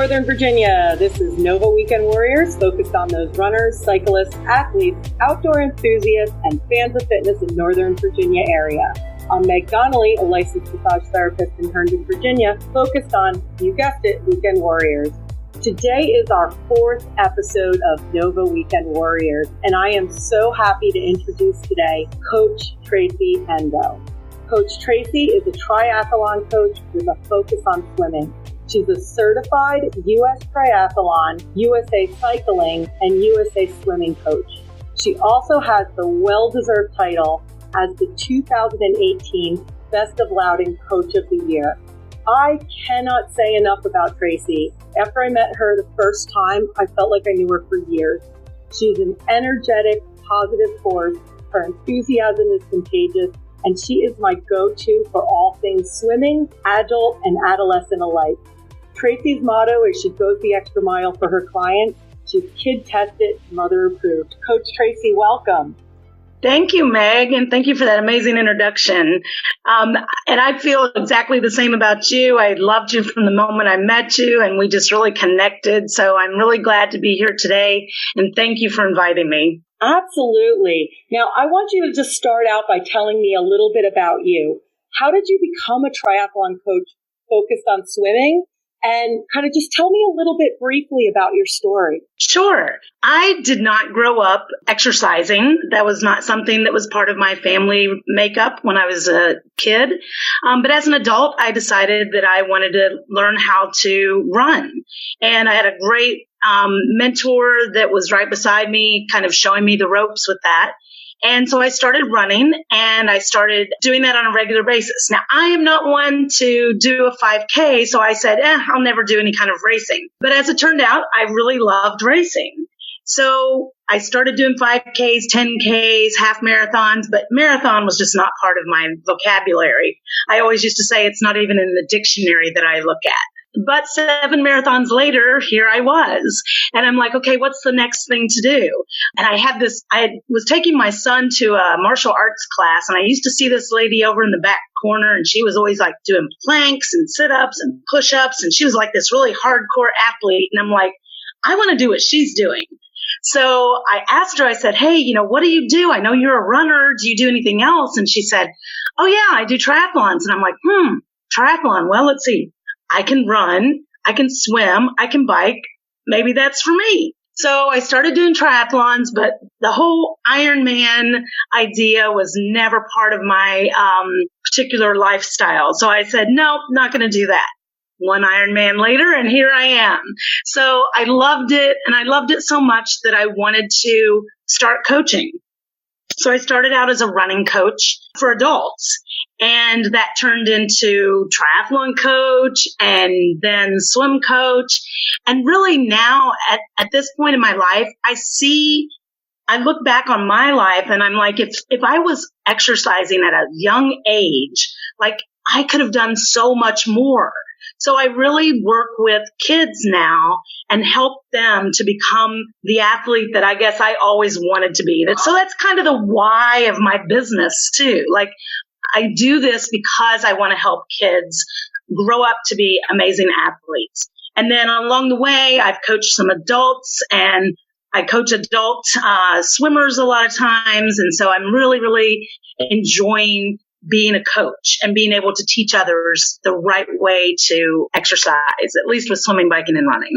Northern Virginia. This is NoVa Weekend Warriors, focused on those runners, cyclists, athletes, outdoor enthusiasts, and fans of fitness in Northern Virginia area. I'm Meg Donnelly, a licensed massage therapist in Herndon, Virginia, focused on, you guessed it, Weekend Warriors. Today is our fourth episode of NoVa Weekend Warriors, and I am so happy to introduce today Coach Tracy Endo. Coach Tracy is a triathlon coach with a focus on swimming. She's a certified U.S. triathlon, USA cycling, and USA swimming coach. She also has the well-deserved title as the 2018 Best of Loudoun Coach of the Year. I cannot say enough about Tracy. After I met her the first time, I felt like I knew her for years. She's an energetic, positive force. Her enthusiasm is contagious, and she is my go-to for all things swimming, adult, and adolescent alike. Tracy's motto is she goes the extra mile for her clients. She's kid-tested, mother-approved. Coach Tracy, welcome. Thank you, Meg, and thank you for that amazing introduction. And I feel exactly the same about you. I loved you from the moment I met you, and we just really connected. So I'm really glad to be here today, and thank you for inviting me. Absolutely. Now, I want you to just start out by telling me a little bit about you. How did you become a triathlon coach focused on swimming? And kind of just tell me a little bit briefly about your story. Sure. I did not grow up exercising. That was not something that was part of my family makeup when I was a kid. But as an adult, I decided that I wanted to learn how to run. And I had a great mentor that was right beside me, kind of showing me the ropes with that. And so I started running, and I started doing that on a regular basis. Now, I am not one to do a 5K, so I said, I'll never do any kind of racing. But as it turned out, I really loved racing. So I started doing 5Ks, 10Ks, half marathons, but marathon was just not part of my vocabulary. I always used to say it's not even in the dictionary that I look at. But 7 marathons later, here I was. And I'm like, okay, what's the next thing to do? And I was taking my son to a martial arts class, and I used to see this lady over in the back corner, and she was always like doing planks and sit-ups and push-ups, and she was like this really hardcore athlete. And I'm like, I want to do what she's doing. So I asked her, I said, hey, what do you do? I know you're a runner. Do you do anything else? And she said, oh yeah, I do triathlons. And I'm like, triathlon. Well, let's see. I can run, I can swim, I can bike. Maybe that's for me. So I started doing triathlons, but the whole Ironman idea was never part of my particular lifestyle. So I said, no, not going to do that. One Ironman later, and here I am. So I loved it, and I loved it so much that I wanted to start coaching. So I started out as a running coach for adults, and that turned into triathlon coach and then swim coach. And really now at this point in my life, I look back on my life and I'm like, if I was exercising at a young age, like I could have done so much more. So I really work with kids now and help them to become the athlete that I guess I always wanted to be. So that's kind of the why of my business too. Like I do this because I want to help kids grow up to be amazing athletes. And then along the way, I've coached some adults, and I coach adult swimmers a lot of times. And so I'm really, really enjoying being a coach and being able to teach others the right way to exercise, at least with swimming, biking, and running.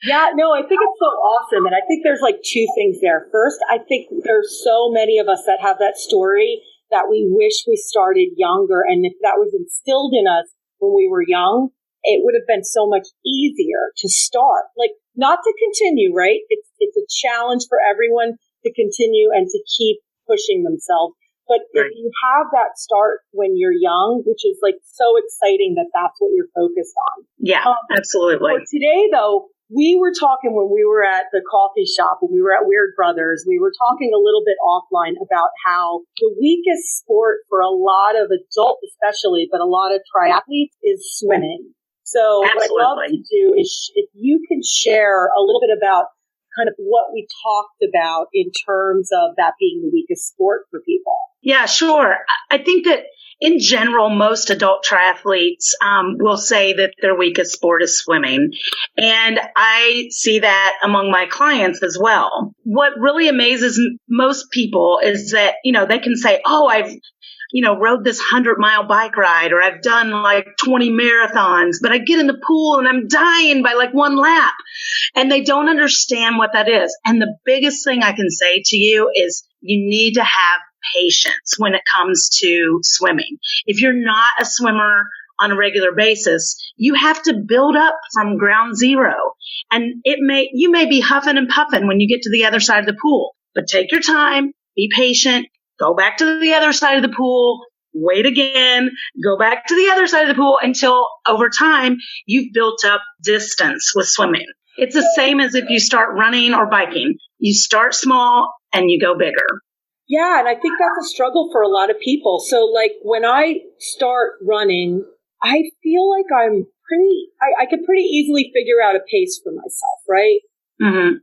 Yeah, no, I think it's so awesome. And I think there's like two things there. First, I think there's so many of us that have that story that we wish we started younger. And if that was instilled in us when we were young, it would have been so much easier to start. Like, not to continue, right? It's a challenge for everyone to continue and to keep pushing themselves. But if you have that start when you're young, which is like so exciting that that's what you're focused on. Yeah, absolutely. For today, though, we were talking when we were at the coffee shop, when we were at Weird Brothers, we were talking a little bit offline about how the weakest sport for a lot of adults especially, but a lot of triathletes is swimming. So Absolutely. what I'd love to do is if you can share a little bit about kind of what we talked about in terms of that being the weakest sport for people. Yeah, sure. I think that in general, most adult triathletes will say that their weakest sport is swimming. And I see that among my clients as well. What really amazes most people is that, they can say, oh, I've rode this 100-mile bike ride, or I've done like 20 marathons, but I get in the pool and I'm dying by like one lap. And they don't understand what that is. And the biggest thing I can say to you is you need to have patience when it comes to swimming. If you're not a swimmer on a regular basis, you have to build up from ground zero. And you may be huffing and puffing when you get to the other side of the pool, but take your time, be patient, go back to the other side of the pool, wait again, go back to the other side of the pool until over time you've built up distance with swimming. It's the same as if you start running or biking. You start small and you go bigger. Yeah, and I think that's a struggle for a lot of people. So like when I start running, I feel like I could pretty easily figure out a pace for myself, right? Mm-hmm.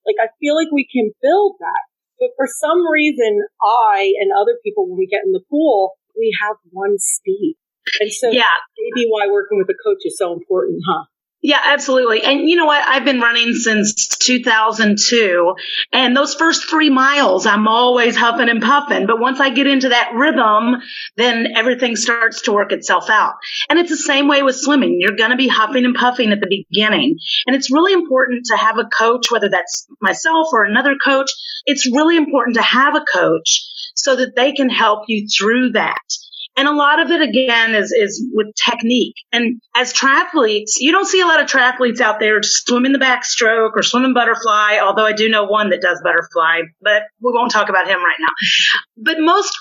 Like I feel like we can build that. But for some reason, I and other people, when we get in the pool, we have one speed. And so maybe why working with a coach is so important, huh? Yeah, absolutely. And you know what? I've been running since 2002. And those first 3 miles, I'm always huffing and puffing. But once I get into that rhythm, then everything starts to work itself out. And it's the same way with swimming. You're going to be huffing and puffing at the beginning. And it's really important to have a coach, whether that's myself or another coach. It's really important to have a coach so that they can help you through that. And a lot of it, again, is with technique. And as triathletes, you don't see a lot of triathletes out there swimming the backstroke or swimming butterfly, although I do know one that does butterfly, but we won't talk about him right now. But most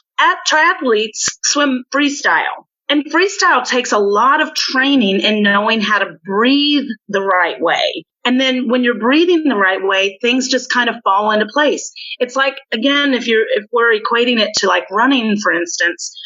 triathletes swim freestyle. And freestyle takes a lot of training in knowing how to breathe the right way. And then when you're breathing the right way, things just kind of fall into place. It's like, again, if we're equating it to like running, for instance,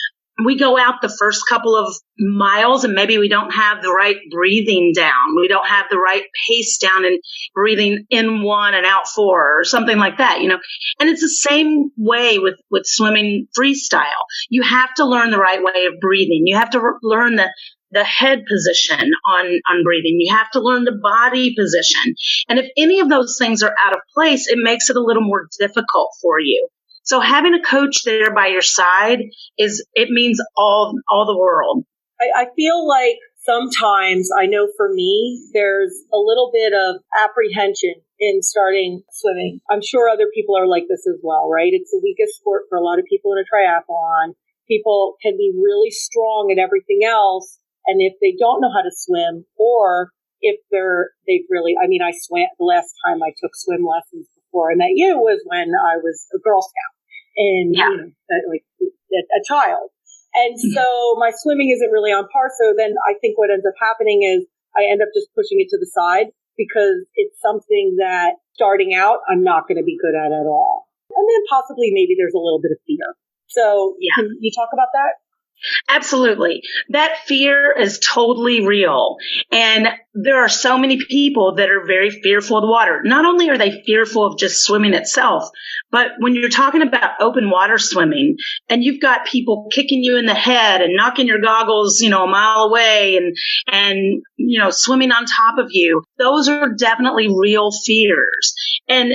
we go out the first couple of miles and maybe we don't have the right breathing down. We don't have the right pace down and breathing in 1 and out 4 or something like that, And it's the same way with swimming freestyle. You have to learn the right way of breathing. You have to learn the head position on breathing. You have to learn the body position. And if any of those things are out of place, it makes it a little more difficult for you. So having a coach there by your side it means all the world. I feel like sometimes, I know for me, there's a little bit of apprehension in starting swimming. I'm sure other people are like this as well, right? It's the weakest sport for a lot of people in a triathlon. People can be really strong at everything else. And if they don't know how to swim, or if I swam the last time I took swim lessons before I met you was when I was a Girl Scout. And, like a child. And so my swimming isn't really on par. So then I think what ends up happening is I end up just pushing it to the side because it's something that starting out, I'm not going to be good at all. And then possibly maybe there's a little bit of fear. So can you talk about that? Absolutely. That fear is totally real. And there are so many people that are very fearful of the water. Not only are they fearful of just swimming itself, but when you're talking about open water swimming and you've got people kicking you in the head and knocking your goggles, a mile away and swimming on top of you, those are definitely real fears. And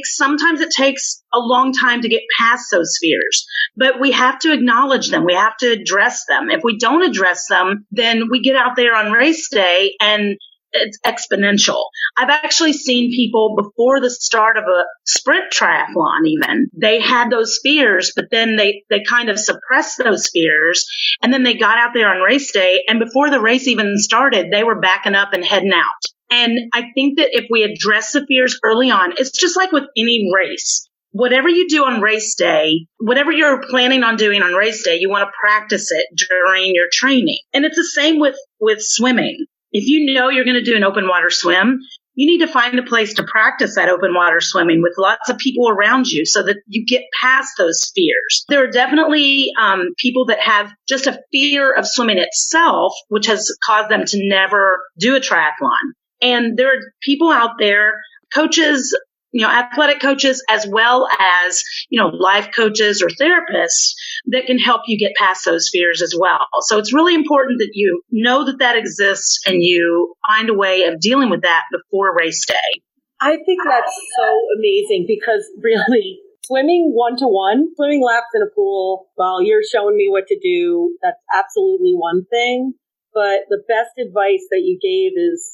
sometimes it takes a long time to get past those fears, but we have to acknowledge them. We have to address them. If we don't address them, then we get out there on race day and it's exponential. I've actually seen people before the start of a sprint triathlon even, they had those fears, but then they kind of suppressed those fears. And then they got out there on race day. And before the race even started, they were backing up and heading out. And I think that if we address the fears early on, it's just like with any race. Whatever you do on race day, whatever you're planning on doing on race day, you want to practice it during your training. And it's the same with swimming. If you know you're going to do an open water swim, you need to find a place to practice that open water swimming with lots of people around you so that you get past those fears. There are definitely people that have just a fear of swimming itself, which has caused them to never do a triathlon. And there are people out there, coaches athletic coaches as well as, life coaches or therapists that can help you get past those fears as well. So it's really important that you know that exists and you find a way of dealing with that before race day. I think that's so amazing because really swimming one-to-one, swimming laps in a pool while you're showing me what to do, that's absolutely one thing. But the best advice that you gave is,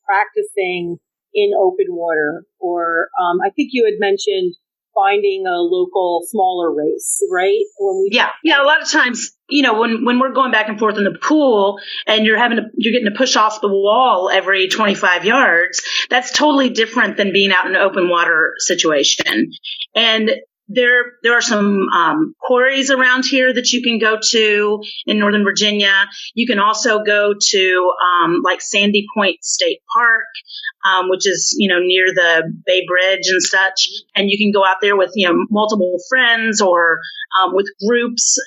practicing in open water, or I think you had mentioned finding a local smaller race, right? Yeah. A lot of times, when we're going back and forth in the pool and you're getting to push off the wall every 25 yards, that's totally different than being out in an open water situation. And there are some quarries around here that you can go to in Northern Virginia. You can also go to like Sandy Point State Park, which is, near the Bay Bridge and such. And you can go out there with, multiple friends or with groups.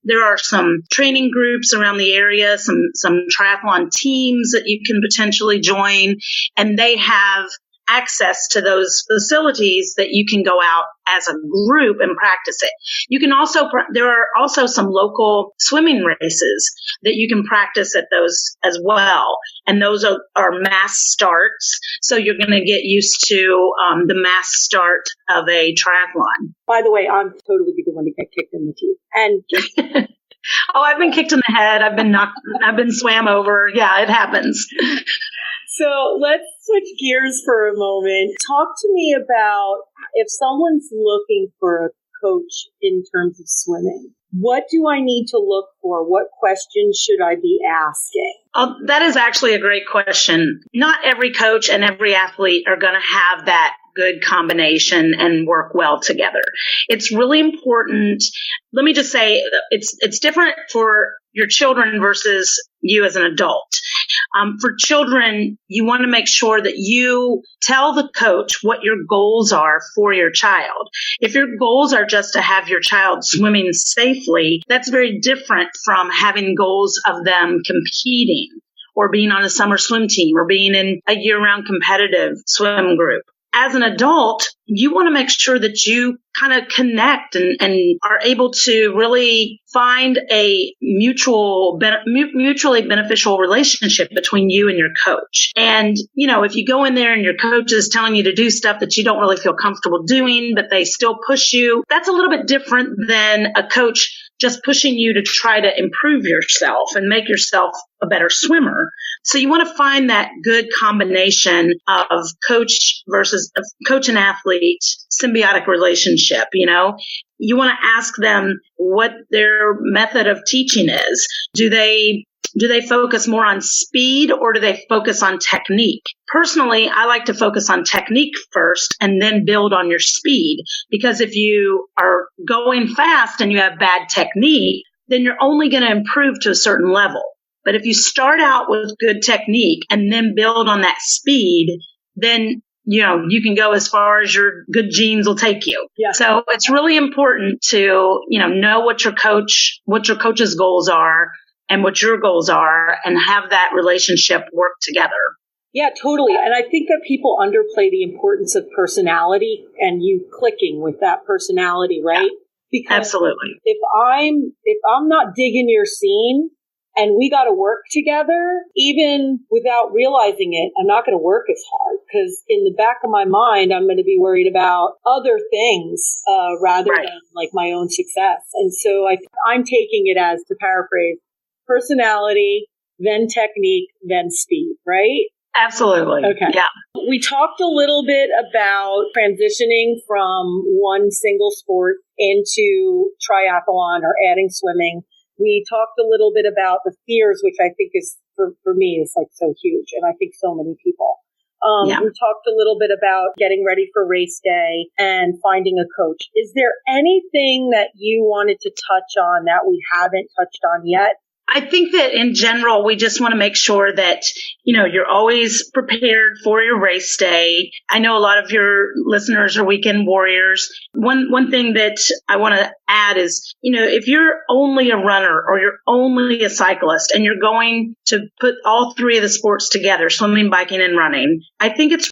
There are some training groups around the area, some triathlon teams that you can potentially join. And they have access to those facilities that you can go out as a group and practice it. You can also, there are also some local swimming races that you can practice at those as well. And those are mass starts. So you're going to get used to the mass start of a triathlon. By the way, I'm totally the one to get kicked in the teeth. And oh, I've been kicked in the head. I've been swam over. Yeah, it happens. So let's switch gears for a moment. Talk to me about if someone's looking for a coach in terms of swimming. What do I need to look for? What questions should I be asking? That is actually a great question. Not every coach and every athlete are going to have that good combination and work well together. It's really important. Let me just say it's different for your children versus you as an adult. For children, you want to make sure that you tell the coach what your goals are for your child. If your goals are just to have your child swimming safely, that's very different from having goals of them competing or being on a summer swim team or being in a year-round competitive swim group. As an adult, you want to make sure that you kind of connect and are able to really find a mutually beneficial relationship between you and your coach. And, if you go in there and your coach is telling you to do stuff that you don't really feel comfortable doing, but they still push you, that's a little bit different than a coach just pushing you to try to improve yourself and make yourself a better swimmer. So you want to find that good combination of coach and athlete symbiotic relationship. You want to ask them what their method of teaching is. Do they focus more on speed or do they focus on technique? Personally, I like to focus on technique first and then build on your speed, because if you are going fast and you have bad technique, then you're only going to improve to a certain level. But if you start out with good technique and then build on that speed, then you can go as far as your good genes will take you. Yeah. So it's really important to, know what your coach's goals are and what your goals are and have that relationship work together. Yeah, totally. And I think that people underplay the importance of personality and you clicking with that personality, right? Yeah, because absolutely. If I'm not digging your scene, and we got to work together, even without realizing it, I'm not going to work as hard because in the back of my mind, I'm going to be worried about other things rather than like my own success. And so I'm taking it as, to paraphrase, personality, then technique, then speed, right? Absolutely. Okay. Yeah. We talked a little bit about transitioning from one single sport into triathlon or adding swimming. We talked a little bit about the fears, which I think is, for me, is like so huge. And I think so many people. We talked a little bit about getting ready for race day and finding a coach. Is there anything that you wanted to touch on that we haven't touched on yet? I think that in general, we just want to make sure that, you're always prepared for your race day. I know a lot of your listeners are weekend warriors. One thing that I want to add is, if you're only a runner or you're only a cyclist and you're going to put all three of the sports together, swimming, biking, and running, I think it's